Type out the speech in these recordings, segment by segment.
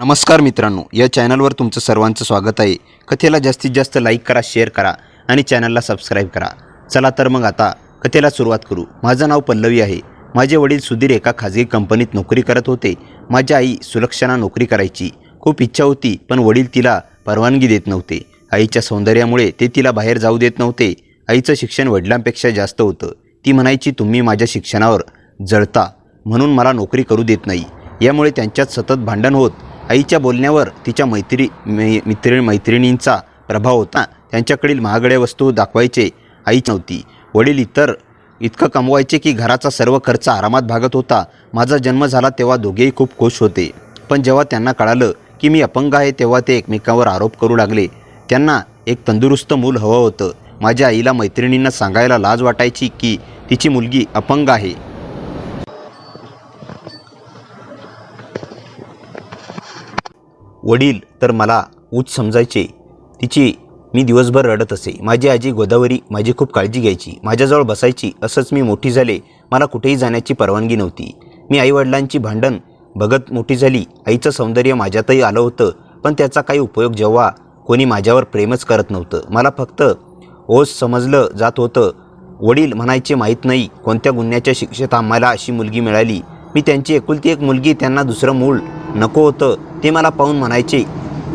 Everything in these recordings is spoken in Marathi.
नमस्कार मित्रांनो, या चॅनलवर तुमचं सर्वांचं स्वागत आहे। कथेला जास्तीत जास्त लाईक करा, शेअर करा आणि चॅनलला सबस्क्राईब करा। चला तर मग आता कथेला सुरुवात करू। माझं नाव पल्लवी आहे। माझे वडील सुधीर एका खाजगी कंपनीत नोकरी करत होते। माझी आई सुलक्षणा नोकरी करायची। खूप इच्छा होती, पण वडील तिला परवानगी देत नव्हते। आईच्या सौंदर्यामुळे ते तिला बाहेर जाऊ देत नव्हते। आईचं शिक्षण वडिलांपेक्षा जास्त होतं। ती म्हणायची, तुम्ही माझ्या शिक्षणावर जळता म्हणून मला नोकरी करू देत नाही। यामुळे त्यांच्यात सतत भांडण होत। आईच्या बोलण्यावर तिच्या मैत्रिणींचा प्रभाव होता। त्यांच्याकडील महागड्या वस्तू दाखवायचे आई नव्हती। वडील इतकं कमवायचे की घराचा सर्व खर्च आरामात भागत होता। माझा जन्म झाला तेव्हा दोघेही खूप खुश होते, पण जेव्हा त्यांना कळालं की मी अपंग आहे तेव्हा ते एकमेकांवर आरोप करू लागले। त्यांना एक तंदुरुस्त मूल हवं होतं। माझ्या आईला मैत्रिणींना सांगायला लाज वाटायची की तिची मुलगी अपंग आहे। वडील तर मला उच्च समजायचे। मी दिवसभर रडत असे। माझी आजी गोदावरी माझी खूप काळजी घ्यायची, माझ्याजवळ बसायची। असंच मी मोठी झाले। मला कुठेही जाण्याची परवानगी नव्हती। मी आईवडिलांची भांडण बघत मोठी झाली। आईचं सौंदर्य माझ्यातही आलं होतं, पण त्याचा काही उपयोग जेव्हा कोणी माझ्यावर प्रेमच करत नव्हतं। मला फक्त ओझ समजलं जात होतं। वडील म्हणायचे, माहीत नाही कोणत्या गुन्ह्याच्या शिक्षेत आम्हाला अशी मुलगी मिळाली। मी त्यांची एकुलती एक मुलगी, त्यांना दुसरं मूल नको होतं। ते मला पाहून म्हणायचे,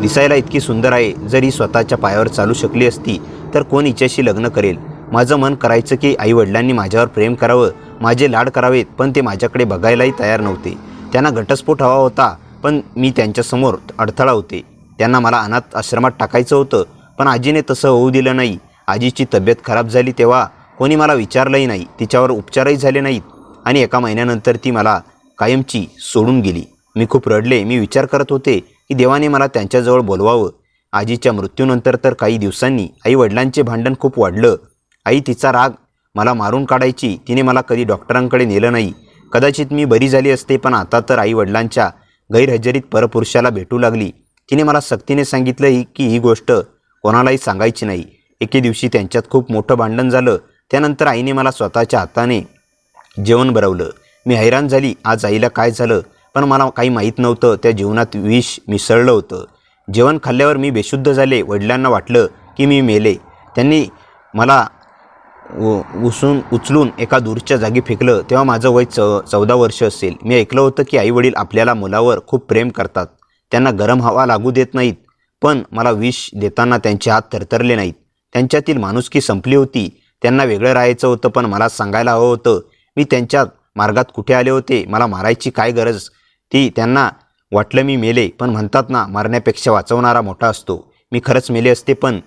दिसायला इतकी सुंदर आहे, जर ही स्वतःच्या पायावर चालू शकली असती तर कोण हिच्याशी लग्न करेल। माझं मन करायचं की आईवडिलांनी माझ्यावर प्रेम करावं, माझे लाड करावेत, पण ते माझ्याकडे बघायलाही तयार नव्हते। त्यांना घटस्फोट हवा होता, पण मी त्यांच्यासमोर अडथळा होते। त्यांना मला अनाथ आश्रमात टाकायचं होतं, पण आजीने तसं होऊ दिलं नाही। आजीची तब्येत खराब झाली तेव्हा कोणी मला विचारलंही नाही, तिच्यावर उपचारही झाले नाहीत आणि एका महिन्यानंतर ती मला कायमची सोडून गेली। मी खूप रडले। मी विचार करत होते की देवाने मला त्यांच्याजवळ बोलवावं। आजीच्या मृत्यूनंतर तर काही दिवसांनी आई वडिलांचे भांडण खूप वाढलं। आई तिचा राग मला मारून काढायची। तिने मला कधी डॉक्टरांकडे नेलं नाही। कदाचित मी बरी झाली असते, पण आता तर आई वडिलांच्या गैरहजेरीत परपुरुषाला भेटू लागली। तिने मला सक्तीने सांगितलं की ही गोष्ट कोणालाही सांगायची नाही। एके दिवशी त्यांच्यात खूप मोठं भांडण झालं। त्यानंतर आईने मला स्वतःच्या हाताने जेवण बनवलं। मी हैराण झाली, आज आईला काय झालं, पण मला काही माहीत नव्हतं। त्या जेवणात विष मिसळलं होतं। जेवण खाल्ल्यावर मी बेशुद्ध झाले। वडिलांना वाटलं की मी मेले। त्यांनी मला उचलून एका दूरच्या जागी फेकलं। तेव्हा माझं वय 14 वर्ष असेल। मी ऐकलं होतं की आईवडील आपल्याला मुलावर खूप प्रेम करतात, त्यांना गरम हवा लागू देत नाहीत, पण मला विष देताना त्यांचे हात थरथरले नाहीत। त्यांच्यातील माणुसकी संपली होती। त्यांना वेगळं राहायचं होतं, पण मला सांगायला हवं होतं। मी त्यांच्या मार्गात कुठे आले होते? मला मारायची काय गरज? त्यांना वाटलं मी मेले, पण म्हणतात ना, मरण्यापेक्षा वाचवणारा मोठा असतो। मी खरंच मेले असते, पण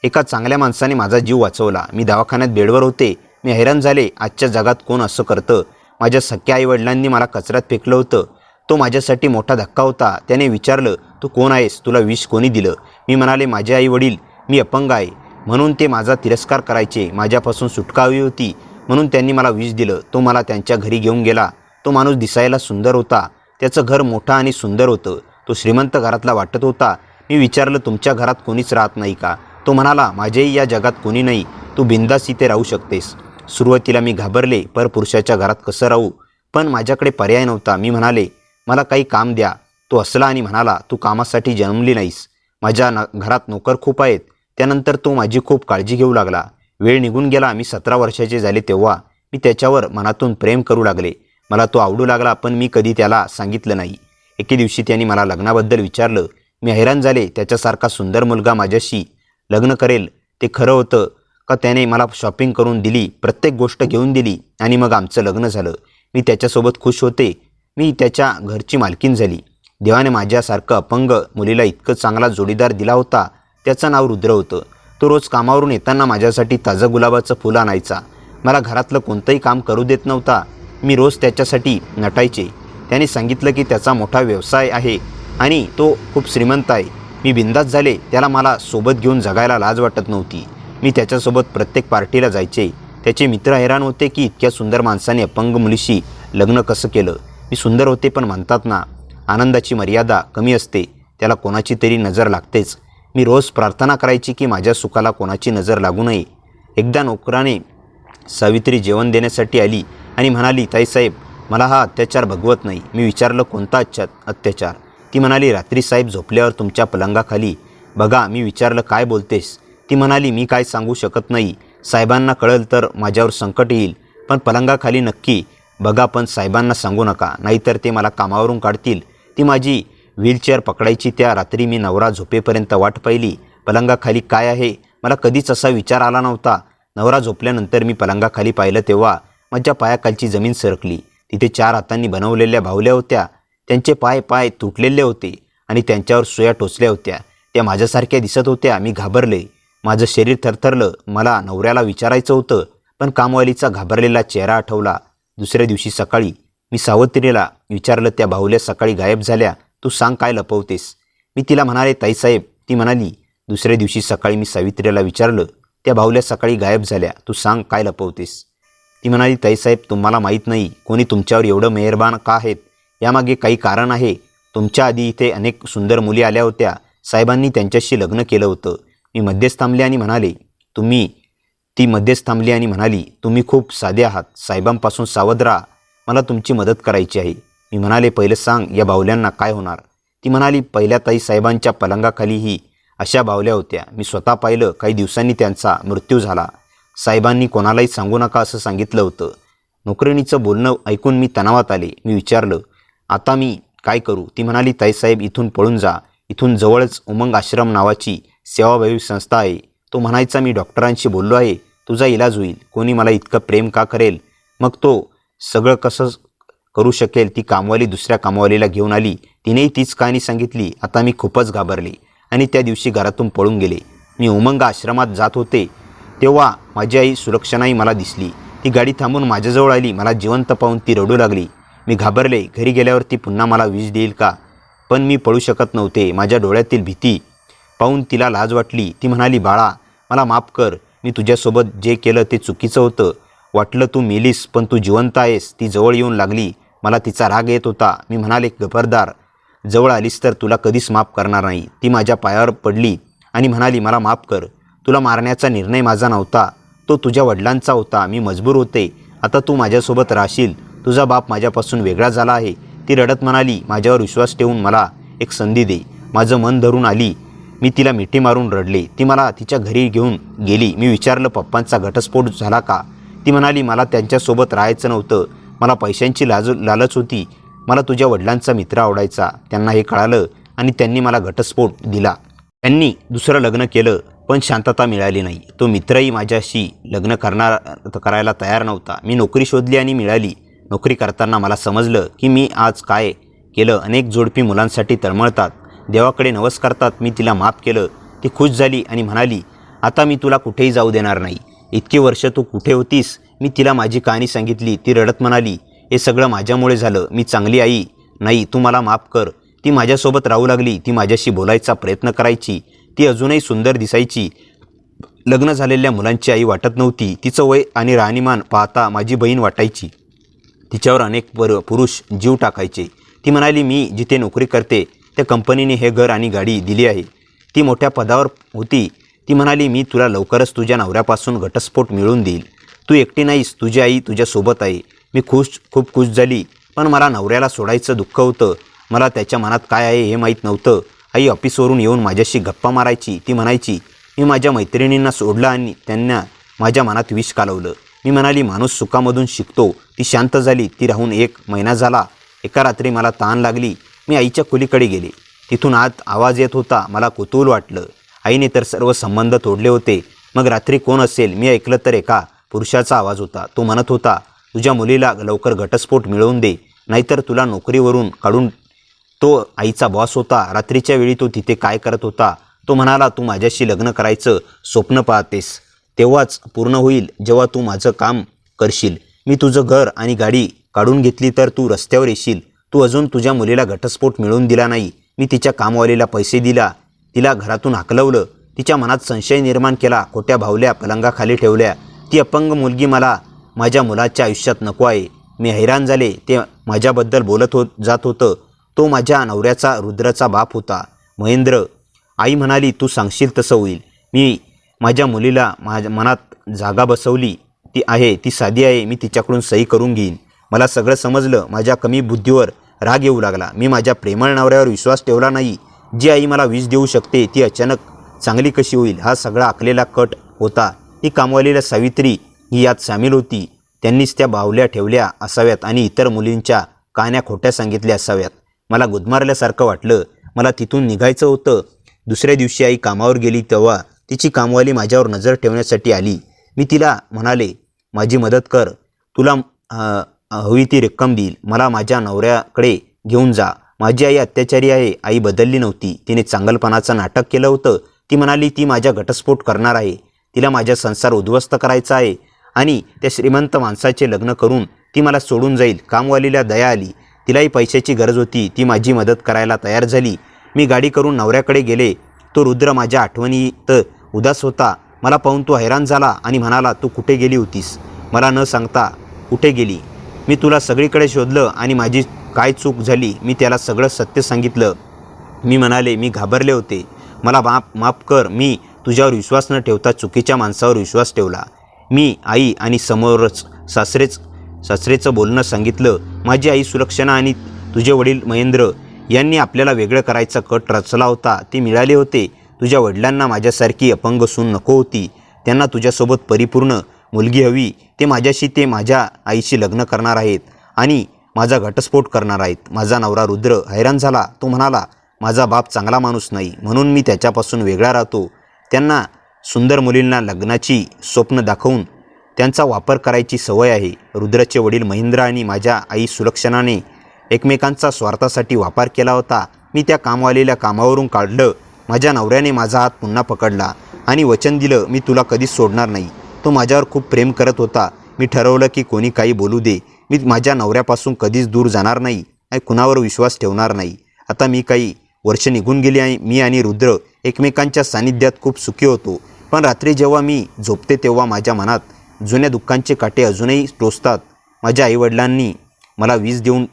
एका चांगल्या माणसाने माझा जीव वाचवला। मी दवाखान्यात बेडवर होते। मी हैराण झाले, आजच्या जगात कोण असं करतं? माझ्या सख्या आईवडिलांनी मला कचऱ्यात फेकलं होतं। तो माझ्यासाठी मोठा धक्का होता। त्याने विचारलं, तू कोण आहेस? तुला विष कोणी दिलं? मी म्हणाले, माझे आईवडील। मी अपंग आहे म्हणून ते माझा तिरस्कार करायचे। माझ्यापासून सुटका हवी होती म्हणून त्यांनी मला विष दिलं। तो मला त्यांच्या घरी घेऊन गेला। तो माणूस दिसायला सुंदर होता। त्याचं घर मोठं आणि सुंदर होतं। तो श्रीमंत घरातला वाटत होता। मी विचारलं, तुमच्या घरात कोणीच राहत नाही का? तो म्हणाला, माझेही या जगात कोणी नाही, तू बिनधास्त इथे राहू शकतेस। सुरुवातीला मी घाबरले, परपुरुषाच्या घरात कसं राहू? पण माझ्याकडे पर्याय नव्हता। मी म्हणाले, मला काही काम द्या। तो हसला आणि म्हणाला, तू कामासाठी जन्मली नाहीस, माझ्या घरात नोकर खूप आहेत। त्यानंतर तो माझी खूप काळजी घेऊ लागला। वेळ निघून गेला। मी 17 वर्षाचे झाले तेव्हा मी त्याच्यावर मनातून प्रेम करू लागले। मला तो आवडू लागला, पण मी कधी त्याला सांगितलं नाही। एके दिवशी त्याने मला लग्नाबद्दल विचारलं। मी हैराण झाले। त्याच्यासारखा सुंदर मुलगा माझ्याशी लग्न करेल ते खरं होतं का? त्याने मला शॉपिंग करून दिली, प्रत्येक गोष्ट घेऊन दिली आणि मग आमचं लग्न झालं। मी त्याच्यासोबत खुश होते। मी त्याच्या घरची मालकीण झाली। देवाने माझ्यासारखं अपंग मुलीला इतकं चांगला जोडीदार दिला होता। त्याचं नाव रुद्र होतं। तो रोज कामावरून येताना माझ्यासाठी ताजं गुलाबाचं फुलं आणायचा। मला घरातलं कोणतंही काम करू देत नव्हता। मी रोज त्याच्यासाठी नटायचे। त्याने सांगितलं की त्याचा मोठा व्यवसाय आहे आणि तो खूप श्रीमंत आहे। मी बिनधास्त झाले। त्याला मला सोबत घेऊन जगायला लाज वाटत नव्हती। मी त्याच्यासोबत प्रत्येक पार्टीला जायचे। त्याचे मित्र हैराण होते की इतक्या सुंदर माणसाने अपंग मुलीशी लग्न कसं केलं? मी सुंदर होते, पण म्हणतात ना, आनंदाची मर्यादा कमी असते, त्याला कोणाची तरी नजर लागतेच। मी रोज प्रार्थना करायची की माझ्या सुखाला कोणाची नजर लागू नये। एकदा नोकराने सावित्री जेवण देण्यासाठी आली आणि म्हणाली, ताईसाहेब, मला हा अत्याचार भगवत नाही। मी विचारलं, कोणता अत्याचार? ती म्हणाली, रात्री साहेब झोपल्यावर तुमच्या पलंगाखाली बघा. मी विचारलं, काय बोलतेस? ती म्हणाली, मी काय सांगू शकत नाही. साहेबांना कळलं तर माझ्यावर संकट येईल. पण पलंगाखाली नक्की बघा, पण साहेबांना सांगू नका, नाहीतर ते मला कामावरून काढतील. ती माझी व्हीलचेअर पकडायची. त्या रात्री मी नवरा झोपेपर्यंत वाट पाहिली. पलंगाखाली काय आहे? मला कधीच असा विचार आला नव्हता. नवरा झोपल्यानंतर मी पलंगाखाली पाहिलं तेव्हा माझ्या पायाखालची जमीन सरकली. तिथे 4 हातांनी बनवलेल्या बाहुल्या होत्या. त्यांचे पाय तुटलेले होते आणि त्यांच्यावर सुया टोचल्या होत्या. त्या माझ्यासारख्या दिसत होत्या. मी घाबरले. माझं शरीर थरथरलं. मला नवऱ्याला विचारायचं होतं, पण कामवालीचा घाबरलेला चेहरा आठवला. दुसऱ्या दिवशी सकाळी मी सावत्रीला विचारलं, त्या बाहुल्या सकाळी गायब झाल्या. तू सांग, काय लपवतेस? मी तिला म्हणाले, ताईसाहेब. ती म्हणाली, दुसऱ्या दिवशी सकाळी मी सावित्रीला विचारलं, त्या बाहुल्या सकाळी गायब झाल्या. तू सांग, काय लपवतेस? ती म्हणाली, ताईसाहेब, तुम्हाला माहीत नाही कोणी तुमच्यावर एवढं मेहरबान का आहेत. यामागे काही कारण आहे. तुमच्या आधी इथे अनेक सुंदर मुली आल्या होत्या. साहेबांनी त्यांच्याशी लग्न केलं होतं. मी मध्येच थांबले आणि म्हणाले, तुम्ही खूप साधे आहात. साहेबांपासून सावध राहा. मला तुमची मदत करायची आहे. मी म्हणाले, पहिलं सांग, या बाहुल्यांना काय होणार? ती म्हणाली, पहिल्या ताई साहेबांच्या पलंगाखालीही अशा बाहुल्या होत्या. मी स्वतः पाहिलं. काही दिवसांनी त्यांचा मृत्यू झाला. साहेबांनी कोणालाही सांगू नका असं सांगितलं होतं. नोकरीणीचं बोलणं ऐकून मी तणावात आले. मी विचारलं, आता मी काय करू? ती म्हणाली, ताईसाहेब, इथून पळून जा. इथून जवळच उमंग आश्रम नावाची सेवाभावी संस्था आहे. तो म्हणायचा, मी डॉक्टरांशी बोललो आहे. तुझा इलाज होईल. कोणी मला इतकं प्रेम का करेल? मग तो सगळं कसं करू शकेल? ती कामवाली दुसऱ्या कामवालीला घेऊन आली. तिनेही तीच कहाणी सांगितली. आता मी खूपच घाबरले आणि त्या दिवशी घरातून पळून गेले. मी उमंग आश्रमात जात होते तेव्हा माझी आई सुलक्षणाही मला दिसली. ती गाडी थांबून माझ्याजवळ आली. मला जिवंत पाहून ती रडू लागली. मी घाबरले. घरी गेल्यावर ती पुन्हा मला विष देईल का? पण मी पळू शकत नव्हते. माझ्या डोळ्यातील भीती पाहून तिला लाज वाटली. ती म्हणाली, बाळा, मला माफ कर. मी तुझ्यासोबत जे केलं ते चुकीचं होतं. वाटलं तू मेलीस, पण तू जिवंत आहेस. ती जवळ येऊन लागली. मला तिचा राग येत होता. मी म्हणाले, खबरदार, जवळ आलीस तर तुला कधीच माफ करणार नाही. ती माझ्या पायावर पडली आणि म्हणाली, मला माफ कर. तुला मारण्याचा निर्णय माझा नव्हता. तो तुझ्या वडिलांचा होता. मी मजबूर होते. आता तू माझ्यासोबत राहशील. तुझा बाप माझ्यापासून वेगळा झाला आहे. ती रडत म्हणाली, माझ्यावर विश्वास ठेवून मला एक संधी दे. माझं मन धरून आली. मी तिला मिठी मारून रडले. ती मला तिच्या घरी घेऊन गेली. मी विचारलं, पप्पांचा घटस्फोट झाला का? ती म्हणाली, मला त्यांच्यासोबत राहायचं नव्हतं. मला पैशांची लालच होती. मला तुझ्या वडिलांचा मित्र आवडायचा. त्यांना हे कळालं आणि त्यांनी मला घटस्फोट दिला. त्यांनी दुसरं लग्न केलं, पण शांतता मिळाली नाही. तो मित्रही माझ्याशी लग्न करायला तयार नव्हता. मी नोकरी शोधली आणि मिळाली. नोकरी करताना मला समजलं की मी आज काय केलं. अनेक जोडपी मुलांसाठी तळमळतात, देवाकडे नवस करतात. मी तिला माफ केलं. ती खुश झाली आणि म्हणाली, आता मी तुला कुठेही जाऊ देणार नाही. इतकी वर्ष तू कुठे होतीस? मी तिला माझी कहाणी सांगितली. ती रडत म्हणाली, हे सगळं माझ्यामुळे झालं. मी चांगली आई नाही. तू मला माफ कर. ती माझ्यासोबत राहू लागली. ती माझ्याशी बोलायचा प्रयत्न करायची. ती अजूनही सुंदर दिसायची. लग्न झालेल्या मुलांची आई वाटत नव्हती. तिचं वय आणि राहणीमान पाहता माझी बहीण वाटायची. तिच्यावर अनेक पुरुष जीव टाकायचे. ती म्हणाली, मी जिथे नोकरी करते त्या कंपनीने हे घर आणि गाडी दिली आहे. ती मोठ्या पदावर होती. ती म्हणाली, मी तुला लवकरच तुझ्या नवऱ्यापासून घटस्फोट मिळवून देईल. तू एकटी नाहीस. तुझी आई तुझ्यासोबत आहे. मी खूप खुश झाली. पण मला नवऱ्याला सोडायचं दुःख होतं. मला त्याच्या मनात काय आहे हे माहीत नव्हतं. आई ऑफिसवरून येऊन माझ्याशी गप्पा मारायची. ती म्हणायची, मी माझ्या मैत्रिणींना सोडलं आणि त्यांना माझ्या मनात विष कालवलं. मी म्हणाली, माणूस सुखामधून शिकतो. ती शांत झाली. ती राहून 1 महिना झाला. एका रात्री मला तहान लागली. मी आईच्या खोलीकडे गेले. तिथून आत आवाज येत होता. मला कुतूहल वाटलं. आईने तर सर्व संबंध तोडले होते. मग रात्री कोण असेल? मी ऐकलं तर एका पुरुषाचा आवाज होता. तो म्हणत होता, तुझ्या मुलीला लवकर घटस्फोट मिळवून दे, नाहीतर तुला नोकरीवरून काढून. तो आईचा बॉस होता. रात्रीच्या वेळी तो तिथे काय करत होता? तो म्हणाला, तू माझ्याशी लग्न करायचं स्वप्न पाहतेस, तेव्हाच पूर्ण होईल जेव्हा तू माझं काम करशील. मी तुझं घर आणि गाडी काढून घेतली तर तू रस्त्यावर येशील. तू अजून तुझ्या मुलीला घटस्फोट मिळवून दिला नाही. मी तिच्या कामवालीला पैसे दिला. तिला घरातून हाकलवलं. तिच्या मनात संशय निर्माण केला. खोट्या बाहुल्या पलंगाखाली ठेवल्या. ती अपंग मुलगी मला माझ्या मुलाच्या आयुष्यात नको आहे. मी हैराण झाले. ते माझ्याबद्दल बोलत जात होतं. तो माझ्या नवऱ्याचा रुद्रचा बाप होता, महेंद्र. आई म्हणाली, तू सांगशील तसं होईल. मी माझ्या मुलीला माझ्या मनात जागा बसवली. ती साधी आहे. मी तिच्याकडून सही करून घेईन. मला सगळं समजलं. माझ्या कमी बुद्धीवर राग येऊ लागला. मी माझ्या प्रेमळ नवऱ्यावर विश्वास ठेवला नाही. जी आई मला विष देऊ शकते ती अचानक चांगली कशी होईल हा सगळा आखलेला कट होता. ती कामवालीला सावित्री ही यात सामील होती. त्यांनीच त्या बावल्या ठेवल्या असाव्यात आणि इतर मुलींच्या कहाण्या खोट्या सांगितल्या असाव्यात. मला गुदमारल्यासारखं वाटलं. मला तिथून निघायचं होतं. दुसऱ्या दिवशी आई कामावर गेली तेव्हा तिची कामवाली माझ्यावर नजर ठेवण्यासाठी आली. मी तिला म्हणाले, माझी मदत कर, तुला हवी ती रक्कम देईल, मला माझ्या नवऱ्याकडे घेऊन जा. माझी आई अत्याचारी आहे. आई बदलली नव्हती. तिने चांगलपणाचं नाटक केलं होतं. ती म्हणाली ती माझ्या घटस्फोट करणार आहे. तिला माझा संसार उद्ध्वस्त करायचा आहे आणि त्या श्रीमंत माणसाचे लग्न करून ती मला सोडून जाईल. कामवालीला दया आली. तिलाही पैशाची गरज होती. ती माझी मदत करायला तयार झाली. मी गाडी करून नवऱ्याकडे गेले. तो रुद्र माझ्या आठवणीत उदास होता. मला पाहून तो हैराण झाला आणि म्हणाला, तू कुठे गेली होतीस? मला न सांगता कुठे गेली? मी तुला सगळीकडे शोधलं आणि माझी काय चूक झाली मी त्याला सगळं सत्य सांगितलं. मी म्हणाले, मी घाबरले होते, मला माफ कर. मी तुझ्यावर विश्वास न ठेवता चुकीच्या माणसावर विश्वास ठेवला. मी आई आणि समोरच सासरेचं बोलणं सांगितलं. माझी आई सुलक्षणा आणि तुझे वडील महेंद्र यांनी आपल्याला वेगळं करायचा कट रचला होता. ते मिळाले होते. तुझ्या वडिलांना माझ्यासारखी अपंग सून नको होती. त्यांना तुझ्यासोबत परिपूर्ण मुलगी हवी. ते माझ्या आईशी लग्न करणार आहेत आणि माझा घटस्फोट करणार आहेत. माझा नवरा रुद्र हैराण झाला. तो म्हणाला, माझा बाप चांगला माणूस नाही म्हणून मी त्याच्यापासून वेगळा राहतो. त्यांना सुंदर मुलींना लग्नाची स्वप्न दाखवून त्यांचा वापर करायची सवय आहे. रुद्रचे वडील महेंद्र आणि माझ्या आई सुलक्षणाने एकमेकांचा स्वार्थासाठी वापर केला होता. मी त्या कामवालीला कामावरून काढलं. माझ्या नवऱ्याने माझा हात पुन्हा पकडला आणि वचन दिलं, मी तुला कधीच सोडणार नाही. तो माझ्यावर खूप प्रेम करत होता. मी ठरवलं की कोणी काही बोलू दे, मी माझ्या नवऱ्यापासून कधीच दूर जाणार नाही आणि कुणावर विश्वास ठेवणार नाही. आता मी काही वर्ष निघून गेली आणि मी आणि रुद्र एकमेकांच्या सानिध्यात खूप सुखी होतो. पण रात्री जेव्हा मी झोपते तेव्हा माझ्या मनात जुन्या दुःखांचे काटे अजूनही टोचतात. माझ्या आईवडिलांनी मला वीज देऊन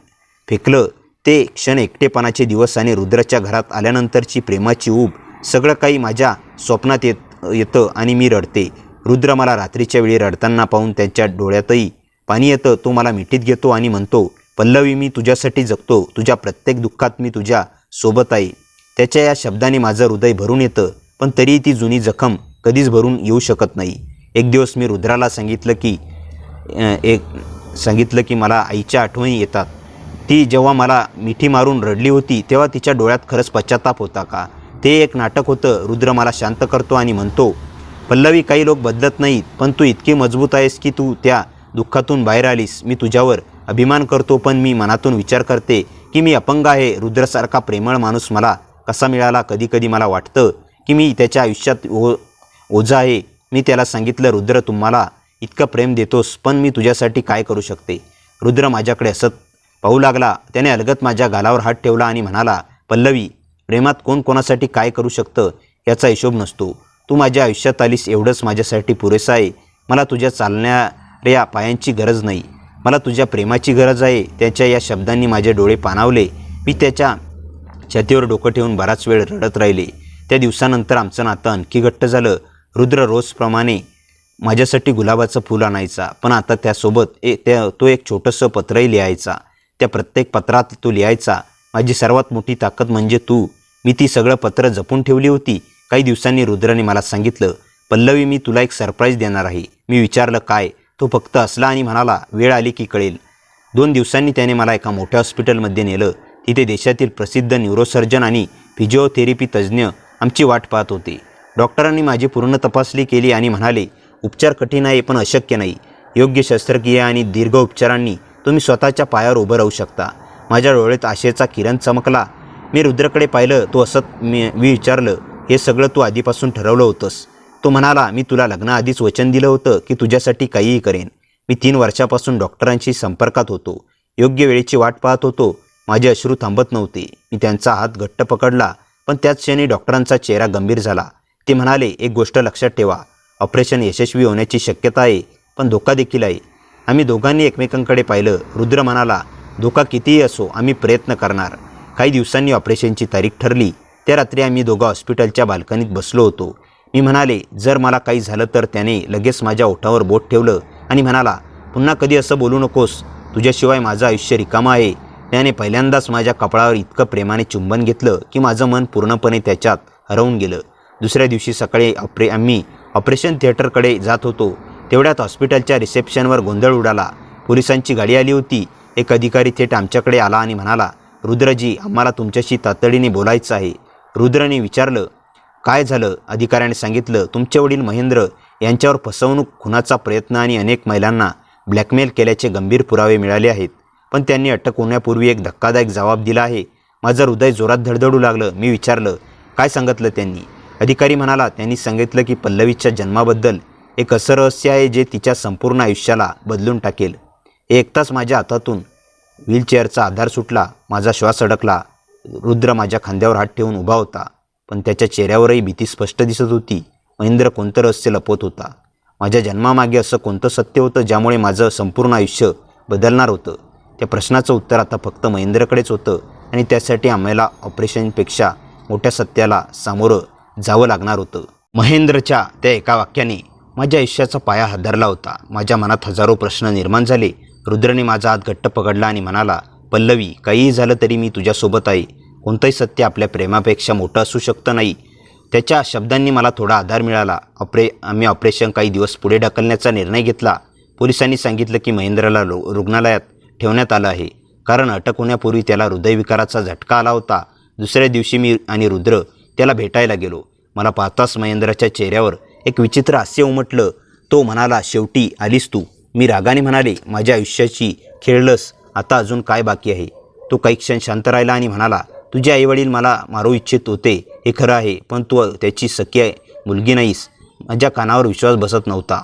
फेकलं ते क्षण, एकटेपणाचे दिवस आणि रुद्रच्या घरात आल्यानंतरची प्रेमाची ऊब, सगळं काही माझ्या स्वप्नात येतं आणि मी रडते. रुद्र मला रात्रीच्या वेळी रडताना पाहून त्याच्या डोळ्यातही पाणी येतं. तो मला मिठीत घेतो आणि म्हणतो, पल्लवी, मी तुझ्यासाठी जगतो. तुझ्या प्रत्येक दुःखात मी तुझ्या सोबत आहे. त्याच्या या शब्दाने माझं हृदय भरून येतं. पण तरीही ती जुनी जखम कधीच भरून येऊ शकत नाही. एक दिवस मी रुद्राला सांगितलं की मला आईच्या आठवणी येतात. ती जेव्हा मला मिठी मारून रडली होती तेव्हा तिच्या डोळ्यात खरंच पश्चाताप होता का? ते एक नाटक होतं. रुद्र मला शांत करतो आणि म्हणतो, पल्लवी, काही लोक बदलत नाहीत, पण तू इतकी मजबूत आहेस की तू त्या दुःखातून बाहेर आलीस. मी तुझ्यावर अभिमान करतो, पण मी मनातून विचार करते की मी अपंग आहे. रुद्रसारखा प्रेमळ माणूस मला कसा मिळाला? कधी कधी मला वाटतं की मी त्याच्या आयुष्यात ओझा आहे. मी त्याला सांगितलं, रुद्र, तुम्हाला इतकं प्रेम देतोस, पण मी तुझ्यासाठी काय करू शकते? रुद्र माझ्याकडे हसत पाहू लागला. त्याने अलगत माझ्या गालावर हात ठेवला आणि म्हणाला, पल्लवी, प्रेमात कोण कोणासाठी काय करू शकतं याचा हिशोब नसतो. तू माझ्या आयुष्यात आलीस एवढंच माझ्यासाठी पुरेसं आहे. मला तुझ्या चालणाऱ्या पायांची गरज नाही, मला तुझ्या प्रेमाची गरज आहे. त्याच्या या शब्दांनी माझे डोळे पाणावले. मी त्याच्या छातीवर डोकं ठेवून बराच वेळ रडत राहिले. त्या दिवसानंतर आमचं नातं आणखी घट्ट झालं. रुद्र रोजप्रमाणे माझ्यासाठी गुलाबाचं फूल आणायचा, पण आता त्यासोबत तो एक छोटंसं पत्रही लिहायचा. त्या प्रत्येक पत्रात तो लिहायचा, माझी सर्वात मोठी ताकद म्हणजे तू. मी ती सगळं पत्र जपून ठेवली होती. काही दिवसांनी रुद्राने मला सांगितलं, पल्लवी, मी तुला एक सरप्राईज देणार आहे. मी विचारलं, काय? तो फक्त हसला आणि म्हणाला, वेळ आली की कळेल. 2 दिवसांनी त्याने मला एका मोठ्या हॉस्पिटलमध्ये नेलं. तिथे देशातील प्रसिद्ध न्यूरोसर्जन आणि फिजिओथेरपी तज्ज्ञ आमची वाट पाहत होते. डॉक्टरांनी माझी पूर्ण तपासणी केली आणि म्हणाले, उपचार कठीण आहे पण अशक्य नाही. योग्य शस्त्रक्रिया आणि दीर्घ उपचारांनी तुम्ही स्वतःच्या पायावर उभं राहू शकता. माझ्या डोळ्यात आशेचा किरण चमकला. मी रुद्रकडे पाहिलं. तो असत मी विचारलं, हे सगळं तू आधीपासून ठरवलं होतंस? तो म्हणाला, मी तुला लग्नाआधीच वचन दिलं होतं की तुझ्यासाठी काहीही करेन. मी 3 वर्षापासून डॉक्टरांशी संपर्कात होतो. योग्य वेळेची वाट पाहत होतो. माझे अश्रू थांबत नव्हते. मी त्यांचा हात घट्ट पकडला, पण त्याच क्षणी डॉक्टरांचा चेहरा गंभीर झाला. ते म्हणाले, एक गोष्ट लक्षात ठेवा, ऑपरेशन यशस्वी होण्याची शक्यता आहे, पण धोका देखील आहे. आम्ही दोघांनी एकमेकांकडे पाहिलं. रुद्र म्हणाला, धोका कितीही असो, आम्ही प्रयत्न करणार. काही दिवसांनी ऑपरेशनची तारीख ठरली. त्या रात्री आम्ही दोघं हॉस्पिटलच्या बाल्कनीत बसलो होतो. मी म्हणाले, जर मला काही झालं तर? त्याने लगेच माझ्या ओठावर बोट ठेवलं आणि म्हणाला, पुन्हा कधी असं बोलू नकोस. तुझ्याशिवाय माझं आयुष्य रिकामं आहे. त्याने पहिल्यांदाच माझ्या कपाळावर इतकं प्रेमाने चुंबन घेतलं की माझं मन पूर्णपणे त्याच्यात हरवून गेलं. दुसऱ्या दिवशी सकाळी आम्ही ऑपरेशन थिएटरकडे जात होतो. तेवढ्यात हॉस्पिटलच्या रिसेप्शनवर गोंधळ उडाला. पोलिसांची गाडी आली होती. एक अधिकारी थेट आमच्याकडे आला आणि म्हणाला, रुद्रजी, आम्हाला तुमच्याशी तातडीने बोलायचं आहे. रुद्रने विचारलं, काय झालं? अधिकाऱ्याने सांगितलं, तुमचे वडील महेंद्र यांच्यावर फसवणूक, खुनाचा प्रयत्न आणि अनेक महिलांना ब्लॅकमेल केल्याचे गंभीर पुरावे मिळाले आहेत. पण त्यांनी अटक होण्यापूर्वी एक धक्कादायक जबाब दिला आहे. माझं हृदय जोरात धडधडू लागलं. मी विचारलं, काय सांगितलं त्यांनी? अधिकारी म्हणाला, त्यांनी सांगितलं की पल्लवीच्या जन्माबद्दल एक असं रहस्य आहे जे तिच्या संपूर्ण आयुष्याला बदलून टाकेल. हे ऐकताच माझ्या हातातून व्हीलचेअरचा आधार सुटला. माझा श्वास अडकला. रुद्र माझ्या खांद्यावर हात ठेवून उभा होता, पण त्याच्या चेहऱ्यावरही भीती स्पष्ट दिसत होती. महेंद्र कोणतं रहस्य लपवत होता? माझ्या जन्मामागे असं कोणतं सत्य होतं ज्यामुळे माझं संपूर्ण आयुष्य बदलणार होतं? त्या प्रश्नाचं उत्तर आता फक्त महेंद्रकडेच होतं आणि त्यासाठी आम्हाला ऑपरेशनपेक्षा मोठ्या सत्याला सामोरं जावं लागणार होतं. महेंद्रच्या त्या एका वाक्याने माझ्या आयुष्याचा पाया हादरला होता. माझ्या मनात हजारो प्रश्न निर्माण झाले. रुद्रने माझा हात घट्ट पकडला आणि म्हणाला, पल्लवी, काहीही झालं तरी मी तुझ्यासोबत आहे. कोणतंही सत्य आपल्या प्रेमापेक्षा मोठं असू शकतं नाही. त्याच्या शब्दांनी मला थोडा आधार मिळाला. आम्ही ऑपरेशन काही दिवस पुढे ढकलण्याचा निर्णय घेतला. पोलिसांनी सांगितलं की महेंद्रला रुग्णालयात ठेवण्यात आलं आहे, कारण अटक होण्यापूर्वी त्याला हृदयविकाराचा झटका आला होता. दुसऱ्या दिवशी मी आणि रुद्र त्याला भेटायला गेलो. मला पाहताच महेंद्रच्या चेहऱ्यावर एक विचित्र हास्य उमटलं. तो म्हणाला, शेवटी आलीस तू. मी रागाने म्हणाले, माझ्या आयुष्याची खेळलंस, आता अजून काय बाकी आहे? तो काही क्षण शांत राहिला आणि म्हणाला, तुझे आईवडील मला मारू इच्छित होते हे खरं आहे, पण तू त्याची सख्य मुलगी नाहीस. माझ्या कानावर विश्वास बसत नव्हता.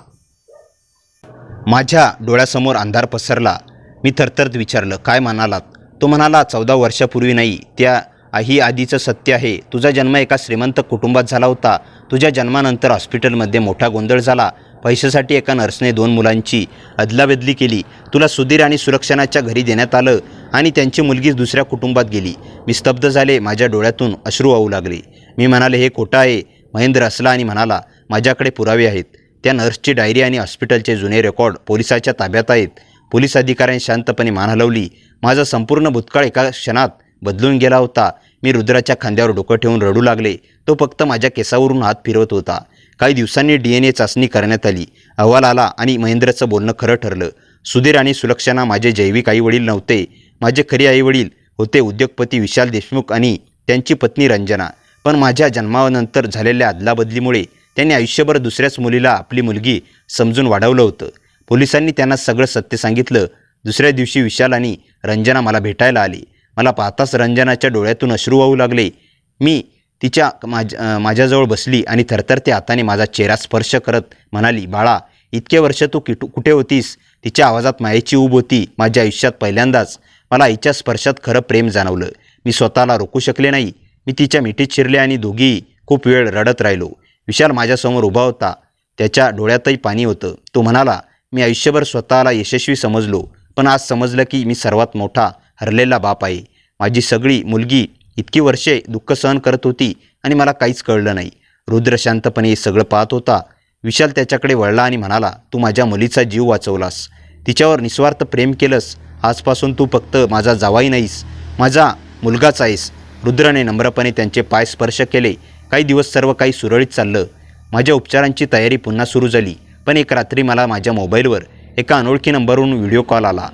माझ्या डोळ्यासमोर अंधार पसरला. मी थरथरत विचारलं, काय म्हणालात? तो म्हणाला, 14 वर्षापूर्वी नाही, त्या ही आधीचं सत्य आहे. तुझा जन्म एका श्रीमंत कुटुंबात झाला होता. तुझ्या जन्मानंतर हॉस्पिटलमध्ये मोठा गोंधळ झाला. पैशासाठी एका नर्सने 2 मुलांची अदलाबदली केली. तुला सुधीर आणि सुरक्षणाच्या घरी देण्यात आलं आणि त्यांची मुलगी दुसऱ्या कुटुंबात गेली. मी स्तब्ध झाले. माझ्या डोळ्यातून अश्रू वाहू लागले. मी म्हणाले, हे खोटं आहे. महेंद्र हसला आणि म्हणाला, माझ्याकडे पुरावे आहेत. त्या नर्सची डायरी आणि हॉस्पिटलचे जुने रेकॉर्ड पोलिसाच्या ताब्यात आहेत. पोलीस अधिकाऱ्यांनी शांतपणे मान हलवली. माझा संपूर्ण भूतकाळ एका क्षणात बदलून गेला होता. मी रुद्राच्या खांद्यावर डोकं ठेवून रडू लागले. तो फक्त माझ्या केसावरून हात फिरवत होता. काही दिवसांनी DNA चाचणी करण्यात आली. अहवाल आला आणि महेंद्रचं बोलणं खरं ठरलं. सुधीर आणि सुलक्षणा माझे जैविक आईवडील नव्हते. माझे खरे आईवडील होते उद्योगपती विशाल देशमुख आणि त्यांची पत्नी रंजना. पण माझ्या जन्मानंतर झालेल्या अदलाबदलीमुळे त्यांनी आयुष्यभर दुसऱ्याच मुलीला आपली मुलगी समजून वाढवलं होतं. पोलिसांनी त्यांना सगळं सत्य सांगितलं. दुसऱ्या दिवशी विशाल आणि रंजना मला भेटायला आली. मला पाहताच रंजनाच्या डोळ्यातून अश्रू वाहू लागले. मी तिच्या माझ्याजवळ बसली आणि थरथरत्या हाताने माझा चेहरा स्पर्श करत म्हणाली, बाळा, इतके वर्ष तू कुठे होतीस? तिच्या आवाजात मायेची ऊब होती. माझ्या आयुष्यात पहिल्यांदाच मला आईच्या स्पर्शात खरं प्रेम जाणवलं. मी स्वतःला रोखू शकले नाही. मी तिच्या मिठीत शिरले आणि दोघीही खूप वेळ रडत राहिलो. विशाल माझ्यासमोर उभा होता. त्याच्या डोळ्यातही पाणी होतं. तो म्हणाला, मी आयुष्यभर स्वतःला यशस्वी समजलो, पण आज समजलं की मी सर्वात मोठा हरलेला बाप आहे. माझी सगळी मुलगी इतकी वर्षे दुःख सहन करत होती आणि मला काहीच कळलं नाही. रुद्र शांतपणे हे सगळं पाहत होता. विशाल त्याच्याकडे वळला आणि म्हणाला, तू माझ्या मुलीचा जीव वाचवलास. तिच्यावर निस्वार्थ प्रेम केलंस. आजपासून तू फक्त माझा जावाई नाहीस, माझा मुलगाच आहेस. रुद्राने नम्रपणे त्यांचे पाय स्पर्श केले. काही दिवस सर्व काही सुरळीत चाललं. माझ्या उपचारांची तयारी पुन्हा सुरू झाली. पण एक रात्री मला माझ्या मोबाईलवर एका अनोळखी नंबरवरून व्हिडिओ कॉल आला.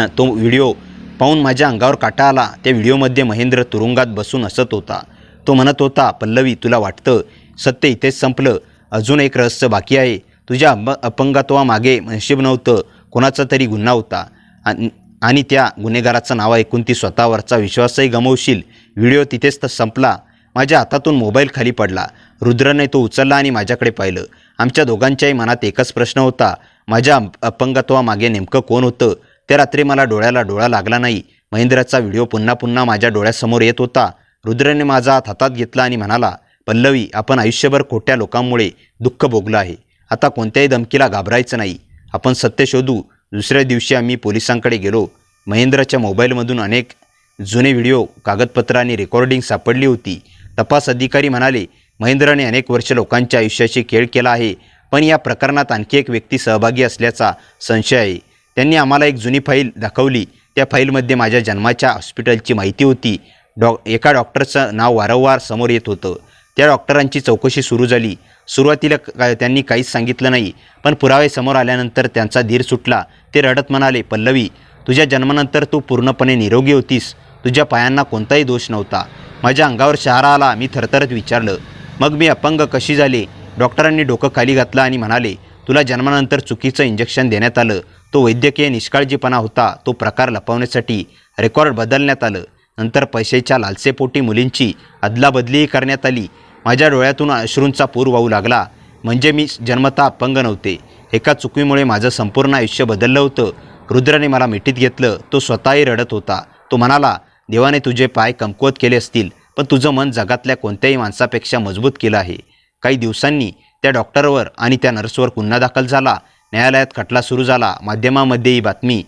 तो व्हिडिओ पाहून माझ्या अंगावर काटा आला. त्या व्हिडिओमध्ये महेंद्र तुरुंगात बसून हसत होता. तो म्हणत होता, पल्लवी, तुला वाटतं सत्य इथेच संपलं? अजून एक रहस्य बाकी आहे. तुझ्या अपंगत्वामागे नशीब नव्हतं, कोणाचा तरी गुन्हा होता आणि त्या गुन्हेगाराचं नाव ऐकून ती स्वतःवरचा विश्वासही गमावशील. व्हिडिओ तिथेच तर संपला. माझ्या हातातून मोबाईल खाली पडला. रुद्रने तो उचलला आणि माझ्याकडे पाहिलं. आमच्या दोघांच्याही मनात एकच प्रश्न होता, माझ्या अपंगत्वामागे नेमकं कोण होतं? त्या रात्री मला डोळ्याला डोळा लागला नाही. महेंद्राचा व्हिडिओ पुन्हा पुन्हा माझ्या डोळ्यासमोर येत होता. रुद्रने माझा हात हातात घेतला आणि म्हणाला, पल्लवी, आपण आयुष्यभर खोट्या लोकांमुळे दुःख भोगलं आहे. आता कोणत्याही धमकीला घाबरायचं नाही. आपण सत्य शोधू. दुसऱ्या दिवशी आम्ही पोलिसांकडे गेलो. महेंद्राच्या मोबाईलमधून अनेक जुने व्हिडिओ, कागदपत्र आणि रेकॉर्डिंग सापडली होती. तपास अधिकारी म्हणाले, महेंद्रने अनेक वर्ष लोकांच्या आयुष्याशी खेळ केला आहे, पण या प्रकरणात आणखी एक व्यक्ती सहभागी असल्याचा संशय आहे. त्यांनी आम्हाला एक जुनी फाईल दाखवली. त्या फाईलमध्ये माझ्या जन्माच्या हॉस्पिटलची माहिती होती. एका डॉक्टरचं नाव वारंवार समोर येत होतं. त्या डॉक्टरांची चौकशी सुरू झाली. सुरुवातीला त्यांनी काहीच सांगितलं नाही, पण पुरावे समोर आल्यानंतर त्यांचा धीर सुटला. ते रडत म्हणाले, पल्लवी, तुझ्या जन्मानंतर तू पूर्णपणे निरोगी होतीस. तुझ्या पायांना कोणताही दोष नव्हता. माझ्या अंगावर शहारा आला. मी थरथरत विचारलं, मग मी अपंग कशी झाले? डॉक्टरांनी डोकं खाली घातलं आणि म्हणाले, तुला जन्मानंतर चुकीचं इंजेक्शन देण्यात आलं. तो वैद्यकीय निष्काळजीपणा होता. तो प्रकार लपवण्यासाठी रेकॉर्ड बदलण्यात आलं. नंतर पैशाच्या लालसेपोटी मुलींची अदलाबदलीही करण्यात आली. माझ्या डोळ्यातून अश्रूंचा पूर वाहू लागला. म्हणजे मी जन्मतः अपंग नव्हते. एका चुकीमुळे माझं संपूर्ण आयुष्य बदललं होतं. रुद्रने मला मिठीत घेतलं. तो स्वतःही रडत होता. तो म्हणाला, देवाने तुझे पाय कमकुवत केले असतील, पण तुझं मन जगातल्या कोणत्याही माणसापेक्षा मजबूत केलं आहे. काही दिवसांनी त्या डॉक्टरवर आणि त्या नर्सवर गुन्हा दाखल झाला. न्यायालयात खटला सुरू झाला. माध्यमामध्ये ही बातमी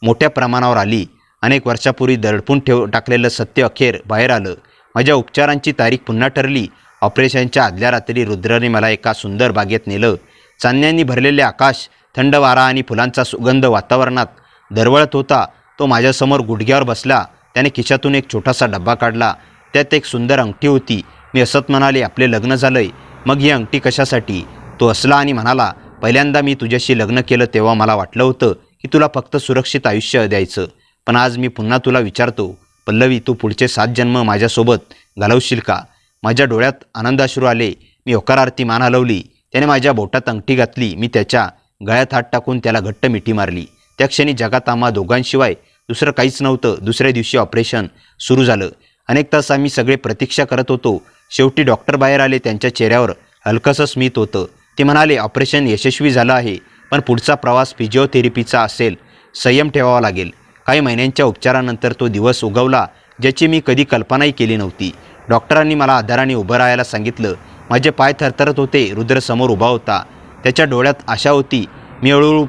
मोठ्या प्रमाणावर आली. अनेक वर्षापूर्वी दडपून टाकलेलं सत्य अखेर बाहेर आलं. माझ्या उपचारांची तारीख पुन्हा ठरली. ऑपरेशनच्या आदल्या रात्री रुद्रने मला एका सुंदर बागेत नेलं. चांदण्यांनी भरलेले आकाश, थंड वारा आणि फुलांचा सुगंध वातावरणात दरवळत होता. तो माझ्यासमोर गुडघ्यावर बसला. त्याने खिशातून एक छोटासा डब्बा काढला. त्यात एक सुंदर अंगठी होती. मी असत म्हणाले, आपले लग्न झालंय, मग ही अंगठी कशासाठी? तो हसला आणि म्हणाला, पहिल्यांदा मी तुझ्याशी लग्न केलं तेव्हा मला वाटलं होतं की तुला फक्त सुरक्षित आयुष्य द्यायचं. पण आज मी पुन्हा तुला विचारतो, पल्लवी, तू पुढचे 7 जन्म माझ्यासोबत घालवशील का? माझ्या डोळ्यात आनंदाश्रू आले. मी होकारार्थी मान हलवली. त्याने माझ्या बोटात अंगठी घातली. मी त्याच्या गळ्यात हात टाकून त्याला घट्ट मिठी मारली. त्या क्षणी जगात आम्हा दोघांशिवाय दुसरं काहीच नव्हतं. दुसऱ्या दिवशी ऑपरेशन सुरू झालं. अनेक तास आम्ही सगळे प्रतीक्षा करत होतो. शेवटी डॉक्टर बाहेर आले. त्यांच्या चेहऱ्यावर हलकंसं स्मित होतं. ते म्हणाले, ऑपरेशन यशस्वी झालं आहे, पण पुढचा प्रवास फिजिओथेरपीचा असेल. संयम ठेवावा लागेल. काही महिन्यांच्या उपचारानंतर तो दिवस उगवला ज्याची मी कधी कल्पनाही केली नव्हती. डॉक्टरांनी मला आधाराने उभं राहायला सांगितलं. माझे पाय थरथरत होते. रुद्र समोर उभा होता. त्याच्या डोळ्यात आशा होती. मी हळूहळू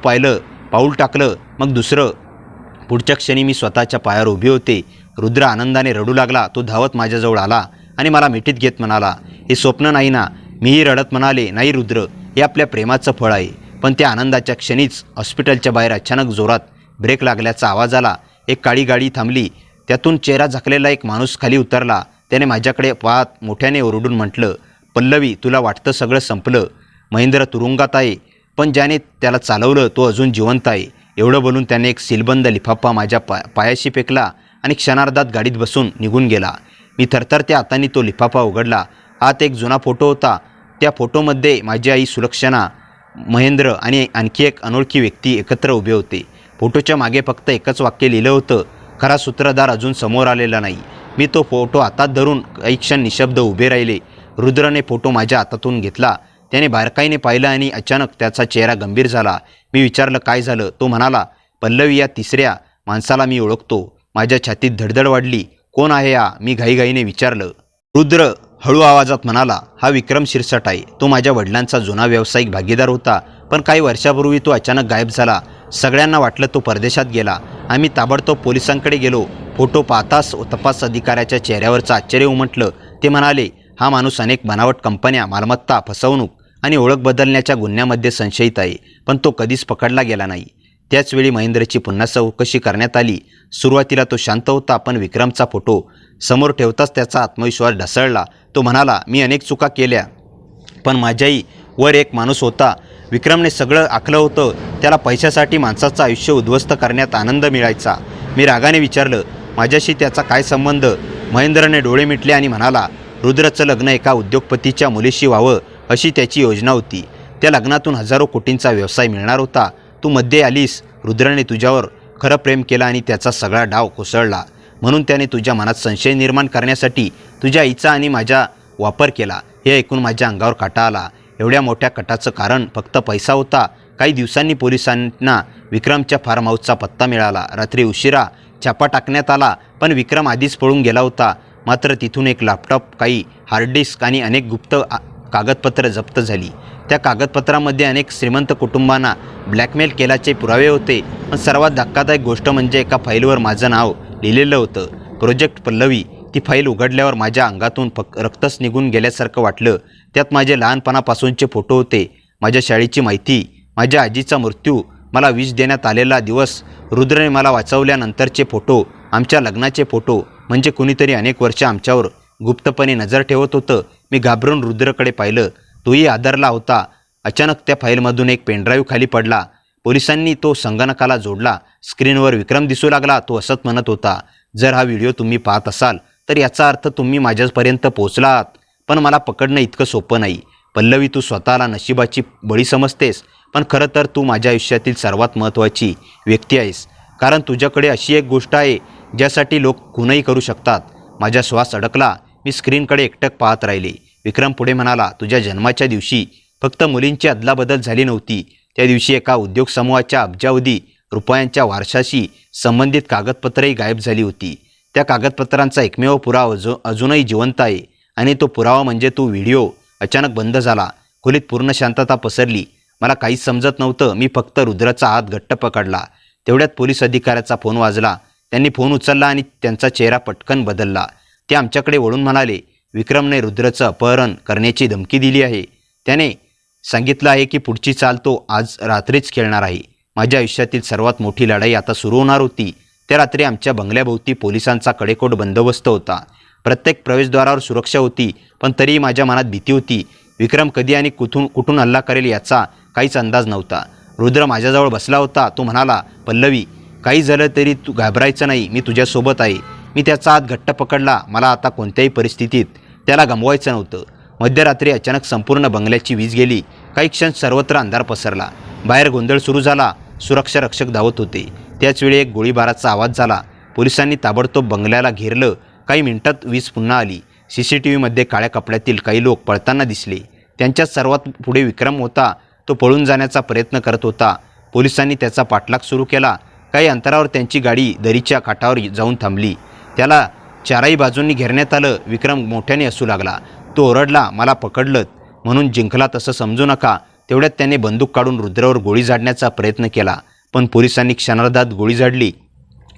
पाऊल टाकलं, मग दुसरं. पुढच्या क्षणी मी स्वतःच्या पायावर उभे होते. रुद्र आनंदाने रडू लागला. तो धावत माझ्याजवळ आला आणि मला मिठीत घेत म्हणाला, हे स्वप्न नाही ना? मीही रडत म्हणाले, नाही रुद्र, हे आपल्या प्रेमाचं फळ आहे. पण त्या आनंदाच्या क्षणीच हॉस्पिटलच्या बाहेर अचानक जोरात ब्रेक लागल्याचा आवाज आला. एक काळी गाडी थांबली. त्यातून चेहरा झाकलेला एक माणूस खाली उतरला. त्याने माझ्याकडे पाहत मोठ्याने ओरडून म्हटलं, पल्लवी, तुला वाटतं सगळं संपलं. महेंद्र तुरुंगात आहे, पण ज्याने त्याला चालवलं तो अजून जिवंत आहे. एवढं बोलून त्याने एक सीलबंद लिफाफा माझ्या पायाशी फेकला आणि क्षणार्धात गाडीत बसून निघून गेला. मी थरथरत्या हातांनी तो लिफाफा उघडला. आत एक जुना फोटो होता. त्या फोटोमध्ये माझी आई सुलक्षणा, महेंद्र आणि आणखी एक अनोळखी व्यक्ती एकत्र उभे होते. फोटोच्या मागे फक्त एकच वाक्य लिहिलं होतं, खरा सूत्रधार अजून समोर आलेला नाही. मी तो फोटो हातात धरून काही क्षण निशब्द उभे राहिले. रुद्रने फोटो माझ्या हातातून घेतला. त्याने बारकाईने पाहिलं आणि अचानक त्याचा चेहरा गंभीर झाला. मी विचारलं, काय झालं? तो म्हणाला, पल्लवी, या तिसऱ्या माणसाला मी ओळखतो. माझ्या छातीत धडधड वाढली. कोण आहे हा? मी घाईघाईने विचारलं. रुद्र हळू आवाजात म्हणाला, हा विक्रम शिरसाट आहे. तो माझ्या वडिलांचा जुना व्यावसायिक भागीदार होता, पण काही वर्षापूर्वी तो अचानक गायब झाला. सगळ्यांना वाटलं तो परदेशात गेला. आम्ही ताबडतोब पोलिसांकडे गेलो. फोटो पाहताच तपास अधिकाऱ्याच्या चेहऱ्यावरचं आश्चर्य उमटलं. ते म्हणाले, हा माणूस अनेक बनावट कंपन्या, मालमत्ता, फसवणूक आणि ओळख बदलण्याच्या गुन्ह्यामध्ये संशयित आहे, पण तो कधीच पकडला गेला नाही. त्याचवेळी महेंद्रची पुन्हा चौकशी करण्यात आली. सुरुवातीला तो शांत होता, पण विक्रमचा फोटो समोर ठेवताच त्याचा आत्मविश्वास ढासळला. तो म्हणाला, मी अनेक चुका केल्या, पण माझ्याही वर एक माणूस होता. विक्रमने सगळं आखलं होतं. त्याला पैशासाठी माणसाचं आयुष्य उद्ध्वस्त करण्यात आनंद मिळायचा. मी रागाने विचारलं, माझ्याशी त्याचा काय संबंध? महेंद्रने डोळे मिटले आणि म्हणाला, रुद्रचं लग्न एका उद्योगपतीच्या मुलीशी व्हावं अशी त्याची योजना होती. त्या लग्नातून हजारो कोटींचा व्यवसाय मिळणार होता. तू मध्ये आलीस. रुद्रने तुझ्यावर खरं प्रेम केलं आणि त्याचा सगळा डाव कोसळला. म्हणून त्याने तुझ्या मनात संशय निर्माण करण्यासाठी तुझ्या आईचा आणि माझा वापर केला. हे ऐकून माझ्या अंगावर काटा आला. एवढ्या मोठ्या कटाचं कारण फक्त पैसा होता. काही दिवसांनी पोलिसांना विक्रमच्या फार्म हाऊसचा पत्ता मिळाला. रात्री उशिरा छापा टाकण्यात आला, पण विक्रम आधीच पळून गेला होता. मात्र तिथून एक लॅपटॉप, काही हार्ड डिस्क आणि अनेक गुप्त कागदपत्र जप्त झाली. त्या कागदपत्रामध्ये अनेक श्रीमंत कुटुंबांना ब्लॅकमेल केल्याचे पुरावे होते. पण सर्वात धक्कादायक गोष्ट म्हणजे एका फाईलवर माझं नाव लिहिलेलं होतं, प्रोजेक्ट पल्लवी. ती फाईल उघडल्यावर माझ्या अंगातून रक्तच निघून गेल्यासारखं वाटलं. त्यात माझे लहानपणापासूनचे फोटो होते, माझ्या शाळेची माहिती, माझ्या आजीचा मृत्यू, मला विष देण्यात आलेला दिवस, रुद्रने मला वाचवल्यानंतरचे फोटो, आमच्या लग्नाचे फोटो, म्हणजे कुणीतरी अनेक वर्ष आमच्यावर गुप्तपणे नजर ठेवत होतं. मी घाबरून रुद्रकडे पाहिलं. तोही आदरला होता. अचानक त्या फाईलमधून एक पेनड्राईव्ह खाली पडला. पोलिसांनी तो संगणकाला जोडला. स्क्रीनवर विक्रम दिसू लागला. तो असत म्हणत होता, जर हा व्हिडिओ तुम्ही पाहत असाल तर याचा अर्थ तुम्ही माझ्यापर्यंत पोहोचलात, पण मला पकडणं इतकं सोपं नाही. पल्लवी, तू स्वतःला नशिबाची बळी समजतेस, पण खरं तर तू माझ्या आयुष्यातील सर्वात महत्त्वाची व्यक्ती आहेस. कारण तुझ्याकडे अशी एक गोष्ट आहे ज्यासाठी लोक खूनही करू शकतात. माझा श्वास अडकला. मी स्क्रीनकडे एकटक पाहत राहिले. विक्रम पुढे म्हणाला, तुझ्या जन्माच्या दिवशी फक्त मुलींची अदलाबदल झाली नव्हती. त्या दिवशी एका उद्योग समूहाच्या अब्जावधी रुपयांच्या वारशाशी संबंधित कागदपत्रही गायब झाली होती. त्या कागदपत्रांचा एकमेव पुरावा अजूनही जिवंत आहे, आणि तो पुरावा म्हणजे तो व्हिडिओ. अचानक बंद झाला. खोलीत पूर्ण शांतता पसरली. मला काहीच समजत नव्हतं. मी फक्त रुद्राचा हात घट्ट पकडला. तेवढ्यात पोलीस अधिकाऱ्याचा फोन वाजला. त्यांनी फोन उचलला आणि त्यांचा चेहरा पटकन बदलला. ते आमच्याकडे वळून म्हणाले, विक्रमने रुद्रचं अपहरण करण्याची धमकी दिली आहे. त्याने सांगितलं आहे की पुढची चाल तो आज रात्रीच खेळणार आहे. माझ्या आयुष्यातील सर्वात मोठी लढाई आता सुरू होणार होती. त्या रात्री आमच्या बंगल्याभोवती पोलिसांचा कडेकोट बंदोबस्त होता. प्रत्येक प्रवेशद्वारावर सुरक्षा होती, पण तरीही माझ्या मनात भीती होती. विक्रम कधी आणि कुठून हल्ला करेल याचा काहीच अंदाज नव्हता. रुद्र माझ्याजवळ बसला होता. तो म्हणाला, पल्लवी, काही झालं तरी तू घाबरायचं नाही, मी तुझ्यासोबत आहे. मी त्याचा हात घट्ट पकडला. मला आता कोणत्याही परिस्थितीत त्याला गमवायचं नव्हतं. मध्यरात्री अचानक संपूर्ण बंगल्याची वीज गेली. काही क्षण सर्वत्र अंधार पसरला. बाहेर गोंधळ सुरू झाला. सुरक्षा रक्षक धावत होते. त्याचवेळी एक गोळीबाराचा आवाज झाला. पोलिसांनी ताबडतोब बंगल्याला घेरलं. काही मिनिटात वीज पुन्हा आली. CCTVमध्ये काळ्या कपड्यातील काही लोक पळताना दिसले. त्यांच्यात सर्वात पुढे विक्रम होता. तो पळून जाण्याचा प्रयत्न करत होता. पोलिसांनी त्याचा पाठलाग सुरू केला. काही अंतरावर त्यांची गाडी दरीच्या काठावर जाऊन थांबली. त्याला चारही बाजूंनी घेरण्यात आलं. विक्रम मोठ्याने हसू लागला. तो ओरडला, मला पकडलं म्हणून जिंकला तसं समजू नका. तेवढ्यात त्याने बंदूक काढून रुद्रावर गोळी झाडण्याचा प्रयत्न केला, पण पोलिसांनी क्षणार्धात गोळी झाडली.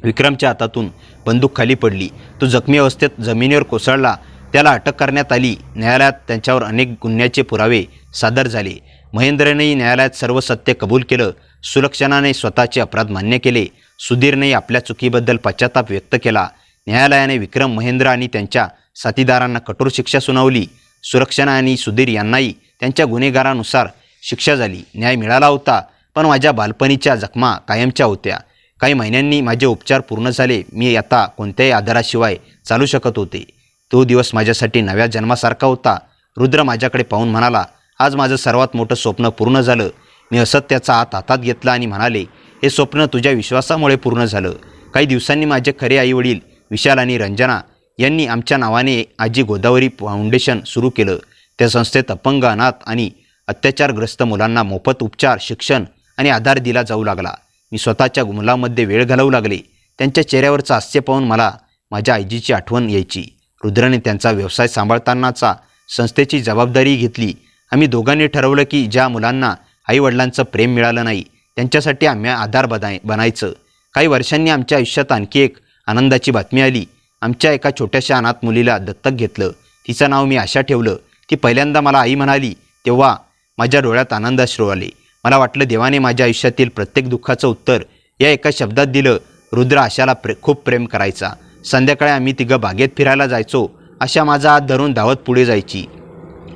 विक्रमच्या हातातून बंदूक खाली पडली. तो जखमी अवस्थेत जमिनीवर कोसळला. त्याला अटक करण्यात आली. न्यायालयात त्यांच्यावर अनेक गुन्ह्याचे पुरावे सादर झाले. महेंद्रनेही न्यायालयात सर्व सत्य कबूल केलं. सुलक्षणाने स्वतःचे अपराध मान्य केले. सुधीरनेही आपल्या चुकीबद्दल पश्चाताप व्यक्त केला. न्यायालयाने विक्रम, महेंद्र आणि त्यांच्या साथीदारांना कठोर शिक्षा सुनावली. सुलक्षणा आणि सुधीर यांनाही त्यांच्या गुन्हेगारानुसार शिक्षा झाली. न्याय मिळाला होता, पण माझ्या बालपणीच्या जखमा कायमच्या होत्या. काही महिन्यांनी माझे उपचार पूर्ण झाले. मी आता कोणत्याही आधाराशिवाय चालू शकत होते. तो दिवस माझ्यासाठी नव्या जन्मासारखा होता. रुद्र माझ्याकडे पाहून म्हणाला, आज माझं सर्वात मोठं स्वप्न पूर्ण झालं. मी हसत त्याचा हात हातात घेतला आणि म्हणाले, हे स्वप्न तुझ्या विश्वासामुळे पूर्ण झालं. काही दिवसांनी माझे खरे आईवडील विशाल आणि रंजना यांनी आमच्या नावाने आजी गोदावरी फाउंडेशन सुरू केलं. त्या संस्थेत अपंग, अनाथ आणि अत्याचारग्रस्त मुलांना मोफत उपचार, शिक्षण आणि आधार दिला जाऊ लागला. मी स्वतःच्या मुलांमध्ये वेळ घालवू लागले. त्यांच्या चेहऱ्यावरचं हास्य पाहून मला माझ्या आजीची आठवण यायची. रुद्रने त्यांचा व्यवसाय सांभाळतानाचा संस्थेची जबाबदारी घेतली. आम्ही दोघांनी ठरवलं की ज्या मुलांना आईवडिलांचं प्रेम मिळालं नाही त्यांच्यासाठी आम्ही आधार बनायचं. काही वर्षांनी आमच्या आयुष्यात आणखी एक आनंदाची बातमी आली. आमच्या एका छोट्याशा अनाथ मुलीला दत्तक घेतलं. तिचं नाव मी आशा ठेवलं. ती पहिल्यांदा मला आई म्हणाली तेव्हा माझ्या डोळ्यात आनंदाश्रू आले. मला वाटलं देवाने माझ्या आयुष्यातील प्रत्येक दुःखाचं उत्तर या एका शब्दात दिलं. रुद्र आशाला खूप प्रेम करायचा. संध्याकाळी आम्ही तिघं बागेत फिरायला जायचो. आशा माझा हात धरून धावत पुढे जायची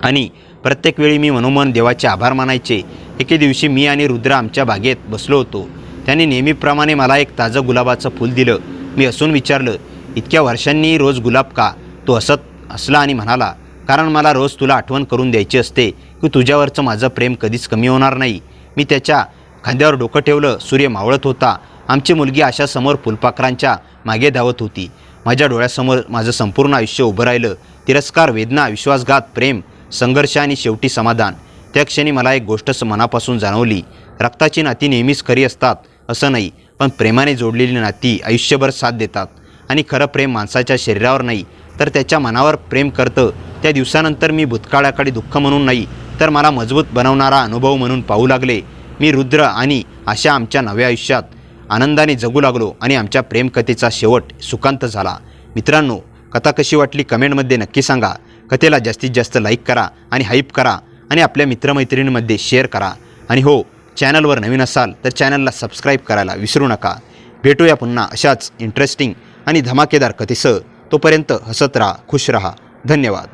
आणि प्रत्येक वेळी मी मनोमन देवाचे आभार मानायचे. एके दिवशी मी आणि रुद्र आमच्या बागेत बसलो होतो. त्याने नेहमीप्रमाणे मला एक ताजं गुलाबाचं फूल दिलं. मी हसून विचारलं, इतक्या वर्षांनी रोज गुलाब का? तो हसला आणि म्हणाला, कारण मला रोज तुला आठवण करून द्यायची असते की तुझ्यावरचं माझं प्रेम कधीच कमी होणार नाही. मी त्याच्या खांद्यावर डोकं ठेवलं. सूर्य मावळत होता. आमची मुलगी आशासमोर फुलपाखरांच्या मागे धावत होती. माझ्या डोळ्यासमोर माझं संपूर्ण आयुष्य उभं राहिलं. तिरस्कार, वेदना, विश्वासघात, प्रेम, संघर्ष आणि शेवटी समाधान. त्या क्षणी मला एक गोष्ट मनापासून जाणवली. रक्ताची नाती नेहमीच खरी असतात असं नाही, पण प्रेमाने जोडलेली नाती आयुष्यभर साथ देतात. आणि खरं प्रेम माणसाच्या शरीरावर नाही तर त्याच्या मनावर प्रेम करतं. त्या दिवसानंतर मी भूतकाळाकडे दुःख म्हणून नाही तर मला मजबूत बनवणारा अनुभव म्हणून पाहू लागले. मी, रुद्र आणि आशा आमच्या नव्या आयुष्यात आनंदाने जगू लागलो आणि आमच्या प्रेमकथेचा शेवट सुखांत झाला. मित्रांनो, कथा कशी वाटली कमेंटमध्ये नक्की सांगा. कथेला जास्तीत जास्त लाईक करा आणि हाईप करा आणि आपल्या मित्रमैत्रिणींमध्ये शेअर करा. आणि हो, चॅनलवर नवीन असाल तर चॅनलला सबस्क्राईब करायला विसरू नका. भेटूया पुन्हा अशाच इंटरेस्टिंग आणि धमाकेदार कथेसह. तोपर्यंत हसत राहा, खुश रहा. धन्यवाद.